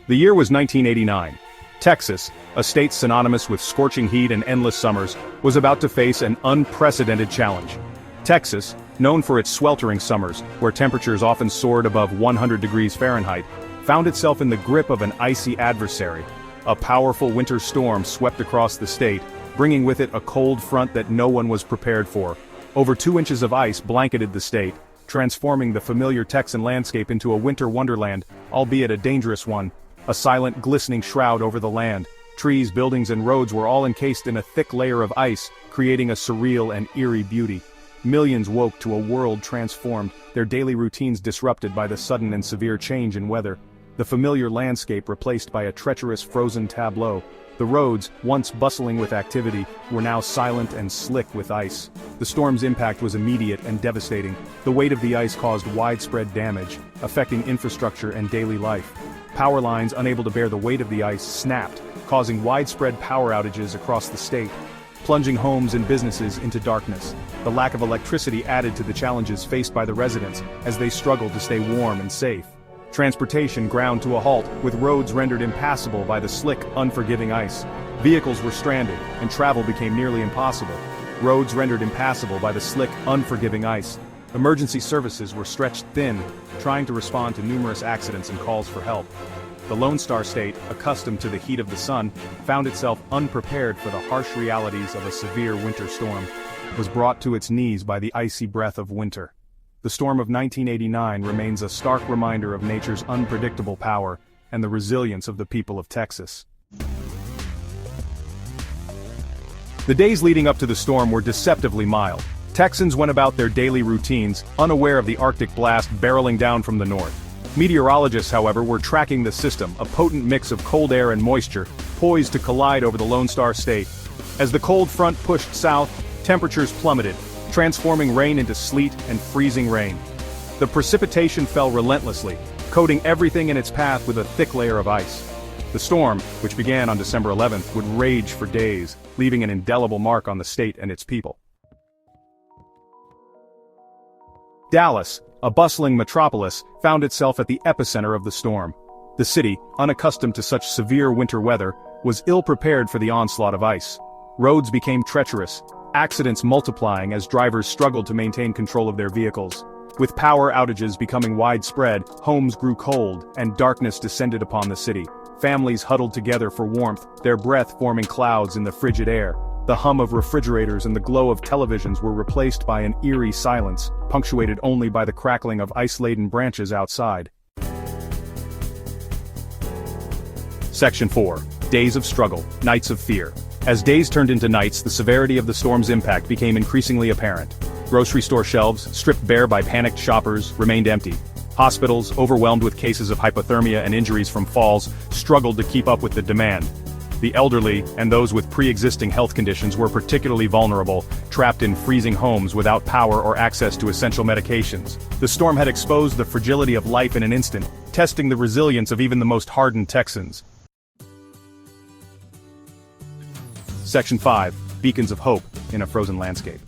The year was 1989. Texas, a state synonymous with scorching heat and endless summers, was about to face an unprecedented challenge. Texas, known for its sweltering summers, where temperatures often soared above 100 degrees Fahrenheit, found itself in the grip of an icy adversary. A powerful winter storm swept across the state, bringing with it a cold front that no one was prepared for. Over 2 inches of ice blanketed the state, transforming the familiar Texan landscape into a winter wonderland, albeit a dangerous one. A silent, glistening shroud over the land. Trees, buildings, and roads were all encased in a thick layer of ice, creating a surreal and eerie beauty. Millions woke to a world transformed, their daily routines disrupted by the sudden and severe change in weather. The familiar landscape replaced by a treacherous frozen tableau. The roads, once bustling with activity, were now silent and slick with ice. The storm's impact was immediate and devastating. The weight of the ice caused widespread damage, affecting infrastructure and daily life. Power lines unable to bear the weight of the ice snapped, causing widespread power outages across the state, plunging homes and businesses into darkness. The lack of electricity added to the challenges faced by the residents as they struggled to stay warm and safe. Transportation ground to a halt, with roads rendered impassable by the slick, unforgiving ice. Vehicles were stranded, and travel became nearly impossible. Roads rendered impassable by the slick, unforgiving ice. Emergency services were stretched thin, trying to respond to numerous accidents and calls for help. The Lone Star State, accustomed to the heat of the sun, found itself unprepared for the harsh realities of a severe winter storm. Was brought to its knees by the icy breath of winter. The storm of 1989 remains a stark reminder of nature's unpredictable power and the resilience of the people of Texas. The days leading up to the storm were deceptively mild. Texans went about their daily routines, unaware of the Arctic blast barreling down from the north. Meteorologists, however, were tracking the system, a potent mix of cold air and moisture, poised to collide over the Lone Star State. As the cold front pushed south, temperatures plummeted, transforming rain into sleet and freezing rain. The precipitation fell relentlessly, coating everything in its path with a thick layer of ice. The storm, which began on December 11th, would rage for days, leaving an indelible mark on the state and its people. Dallas, a bustling metropolis, found itself at the epicenter of the storm. The city, unaccustomed to such severe winter weather, was ill-prepared for the onslaught of ice. Roads became treacherous, accidents multiplying as drivers struggled to maintain control of their vehicles. With power outages becoming widespread, homes grew cold, and darkness descended upon the city. Families huddled together for warmth, their breath forming clouds in the frigid air. The hum of refrigerators and the glow of televisions were replaced by an eerie silence, punctuated only by the crackling of ice-laden branches outside. Section 4. Days of Struggle, Nights of Fear. As days turned into nights, the severity of the storm's impact became increasingly apparent. Grocery store shelves, stripped bare by panicked shoppers, remained empty. Hospitals, overwhelmed with cases of hypothermia and injuries from falls, struggled to keep up with the demand. The elderly, and those with pre-existing health conditions were particularly vulnerable, trapped in freezing homes without power or access to essential medications. The storm had exposed the fragility of life in an instant, testing the resilience of even the most hardened Texans. Section 5. Beacons of Hope in a Frozen Landscape.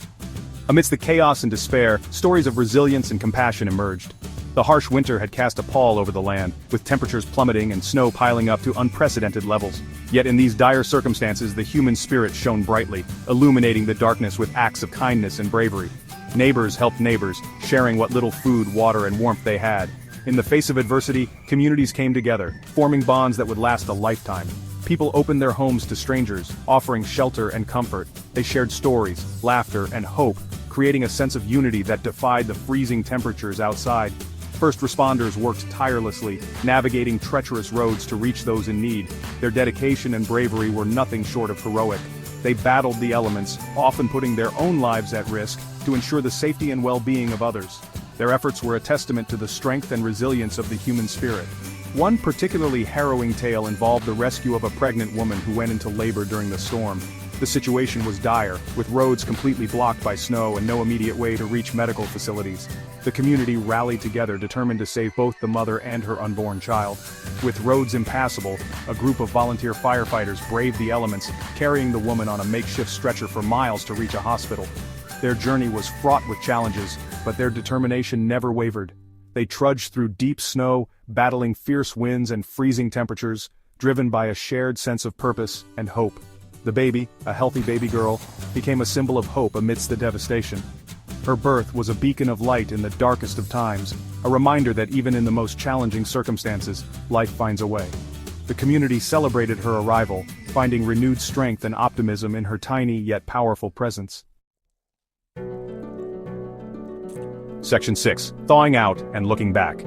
Amidst the chaos and despair, stories of resilience and compassion emerged. The harsh winter had cast a pall over the land, with temperatures plummeting and snow piling up to unprecedented levels. Yet in these dire circumstances, the human spirit shone brightly, illuminating the darkness with acts of kindness and bravery. Neighbors helped neighbors, sharing what little food, water, and warmth they had. In the face of adversity, communities came together, forming bonds that would last a lifetime. People opened their homes to strangers, offering shelter and comfort. They shared stories, laughter, and hope, creating a sense of unity that defied the freezing temperatures outside. First responders worked tirelessly, navigating treacherous roads to reach those in need. Their dedication and bravery were nothing short of heroic. They battled the elements, often putting their own lives at risk, to ensure the safety and well-being of others. Their efforts were a testament to the strength and resilience of the human spirit. One particularly harrowing tale involved the rescue of a pregnant woman who went into labor during the storm. The situation was dire, with roads completely blocked by snow and no immediate way to reach medical facilities. The community rallied together, determined to save both the mother and her unborn child. With roads impassable, a group of volunteer firefighters braved the elements, carrying the woman on a makeshift stretcher for miles to reach a hospital. Their journey was fraught with challenges, but their determination never wavered. They trudged through deep snow, battling fierce winds and freezing temperatures, driven by a shared sense of purpose and hope. The baby, a healthy baby girl, became a symbol of hope amidst the devastation. Her birth was a beacon of light in the darkest of times, a reminder that even in the most challenging circumstances, life finds a way. The community celebrated her arrival, finding renewed strength and optimism in her tiny yet powerful presence. Section 6. Thawing out and looking back.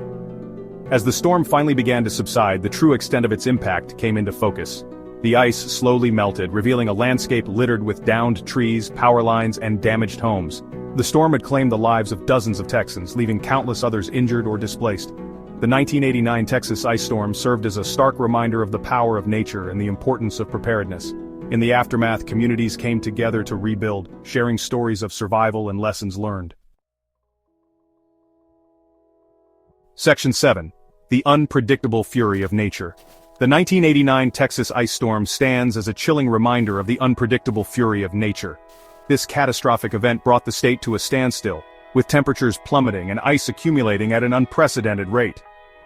As the storm finally began to subside, the true extent of its impact came into focus. The ice slowly melted, revealing a landscape littered with downed trees, power lines, and damaged homes. The storm had claimed the lives of dozens of Texans, leaving countless others injured or displaced. The 1989 Texas ice storm served as a stark reminder of the power of nature and the importance of preparedness. In the aftermath, communities came together to rebuild, sharing stories of survival and lessons learned. Section 7. The unpredictable fury of nature. The 1989 Texas ice storm stands as a chilling reminder of the unpredictable fury of nature. This catastrophic event brought the state to a standstill, with temperatures plummeting and ice accumulating at an unprecedented rate.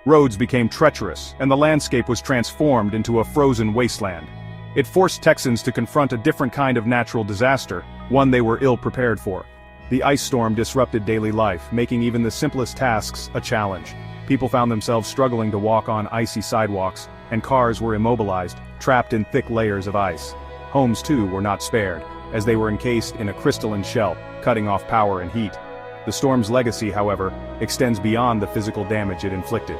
Roads became treacherous, and the landscape was transformed into a frozen wasteland. It forced Texans to confront a different kind of natural disaster, one they were ill-prepared for. The ice storm disrupted daily life, making even the simplest tasks a challenge. People found themselves struggling to walk on icy sidewalks, and cars were immobilized, trapped in thick layers of ice. Homes, too, were not spared, as they were encased in a crystalline shell, cutting off power and heat. The storm's legacy, however, extends beyond the physical damage it inflicted.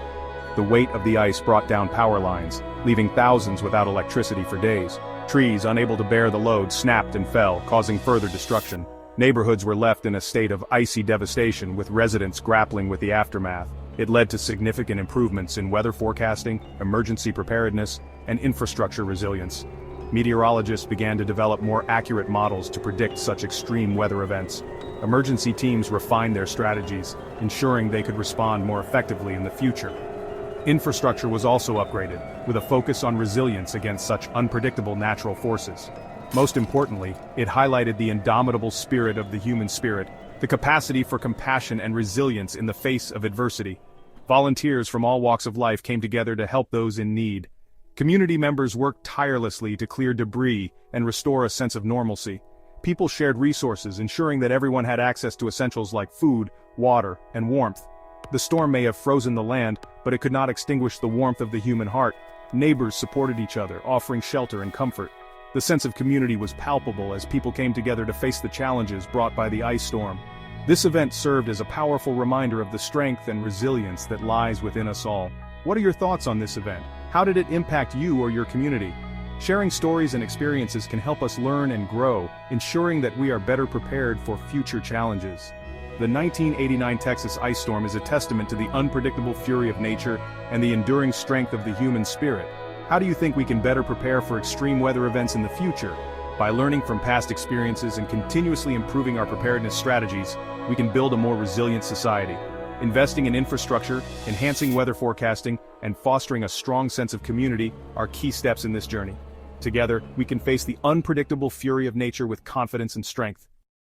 The weight of the ice brought down power lines, leaving thousands without electricity for days. Trees, unable to bear the load, snapped and fell, causing further destruction. Neighborhoods were left in a state of icy devastation, with residents grappling with the aftermath. It led to significant improvements in weather forecasting, emergency preparedness, and infrastructure resilience. Meteorologists began to develop more accurate models to predict such extreme weather events. Emergency teams refined their strategies, ensuring they could respond more effectively in the future. Infrastructure was also upgraded, with a focus on resilience against such unpredictable natural forces. Most importantly, it highlighted the indomitable spirit of the human spirit, the capacity for compassion and resilience in the face of adversity. Volunteers from all walks of life came together to help those in need. Community members worked tirelessly to clear debris and restore a sense of normalcy. People shared resources, ensuring that everyone had access to essentials like food, water, and warmth. The storm may have frozen the land, but it could not extinguish the warmth of the human heart. Neighbors supported each other, offering shelter and comfort. The sense of community was palpable as people came together to face the challenges brought by the ice storm. This event served as a powerful reminder of the strength and resilience that lies within us all. What are your thoughts on this event? How did it impact you or your community? Sharing stories and experiences can help us learn and grow, ensuring that we are better prepared for future challenges. The 1989 Texas ice storm is a testament to the unpredictable fury of nature and the enduring strength of the human spirit. How do you think we can better prepare for extreme weather events in the future? By learning from past experiences and continuously improving our preparedness strategies, we can build a more resilient society. Investing in infrastructure, enhancing weather forecasting, and fostering a strong sense of community are key steps in this journey. Together, we can face the unpredictable fury of nature with confidence and strength.